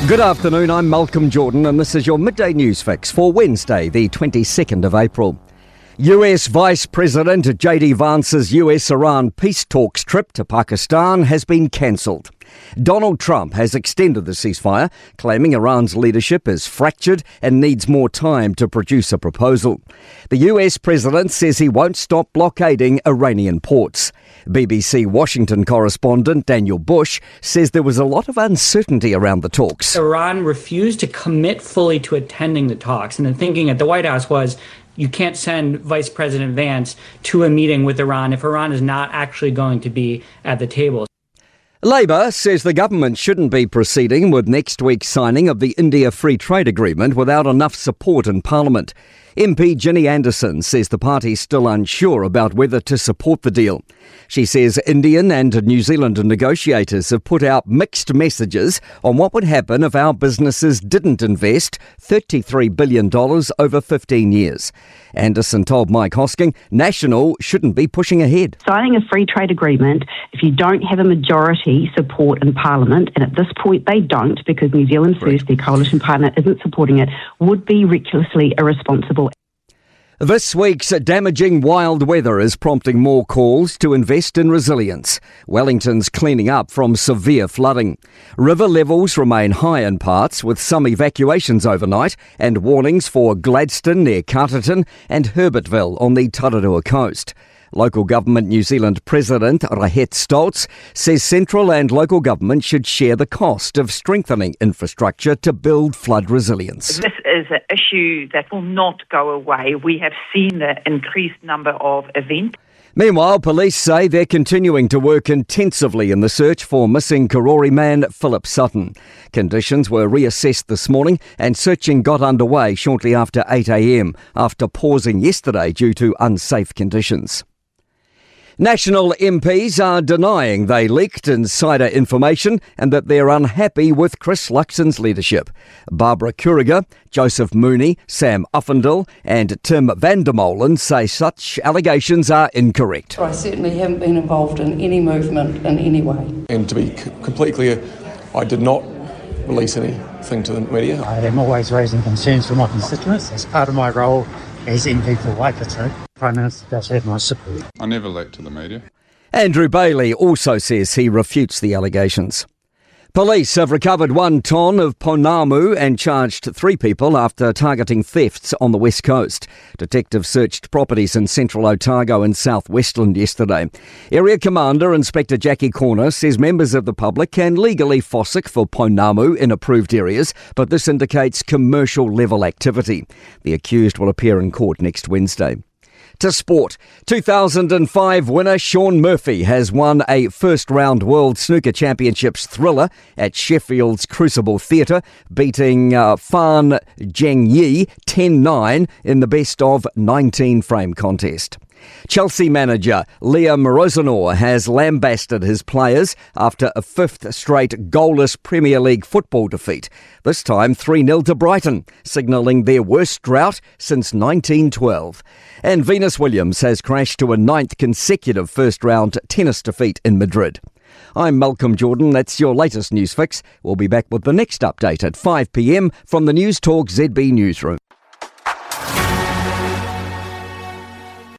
Good afternoon, I'm Malcolm Jordan and this is your Midday News Fix for Wednesday, the 22nd of April. US Vice President J.D. Vance's US-Iran peace talks trip to Pakistan has been cancelled. Donald Trump has extended the ceasefire, claiming Iran's leadership is fractured and needs more time to produce a proposal. The US president says he won't stop blockading Iranian ports. BBC Washington correspondent Daniel Bush says there was a lot of uncertainty around the talks. Iran refused to commit fully to attending the talks, and the thinking at the White House was you can't send Vice President Vance to a meeting with Iran if Iran is not actually going to be at the table. Labor says the government shouldn't be proceeding with next week's signing of the India Free Trade Agreement without enough support in Parliament. MP Ginny Anderson says the party's still unsure about whether to support the deal. She says Indian and New Zealand negotiators have put out mixed messages on what would happen if our businesses didn't invest $33 billion over 15 years. Anderson told Mike Hosking National shouldn't be pushing ahead. Signing a free trade agreement, if you don't have a majority support in Parliament, and at this point they don't because New Zealand First, their coalition partner, isn't supporting it, would be recklessly irresponsible. This week's damaging wild weather is prompting more calls to invest in resilience. Wellington's cleaning up from severe flooding. River levels remain high in parts, with some evacuations overnight and warnings for Gladstone near Carterton and Herbertville on the Tararua coast. Local Government New Zealand President Rahet Stoltz says central and local government should share the cost of strengthening infrastructure to build flood resilience. This is an issue that will not go away. We have seen the increased number of events. Meanwhile, police say they're continuing to work intensively in the search for missing Karori man Philip Sutton. Conditions were reassessed this morning and searching got underway shortly after 8 a.m. after pausing yesterday due to unsafe conditions. National MPs are denying they leaked insider information and that they're unhappy with Chris Luxon's leadership. Barbara Kuriger, Joseph Mooney, Sam Uffindell and Tim van der Molen say such allegations are incorrect. I certainly haven't been involved in any movement in any way. And to be completely clear, I did not release anything to the media. I am always raising concerns for my constituents as part of my role as MP for Waikato. Prime Minister does have my support. I never leaked to the media. Andrew Bailey also says he refutes the allegations. Police have recovered 1 tonne of pounamu and charged 3 people after targeting thefts on the west coast. Detectives searched properties in central Otago and south Westland yesterday. Area Commander Inspector Jackie Corner says members of the public can legally fossick for pounamu in approved areas, but this indicates commercial level activity. The accused will appear in court next Wednesday. To sport, 2005 winner Shaun Murphy has won a first-round World Snooker Championships thriller at Sheffield's Crucible Theatre, beating Fan Zhengyi 10-9 in the best-of-19 frame contest. Chelsea manager Liam Rosenor has lambasted his players after a 5th straight goalless Premier League football defeat, this time 3-0 to Brighton, signalling their worst drought since 1912. And Venus Williams has crashed to a 9th consecutive first-round tennis defeat in Madrid. I'm Malcolm Jordan, that's your latest news fix. We'll be back with the next update at 5 p.m. from the Newstalk ZB newsroom.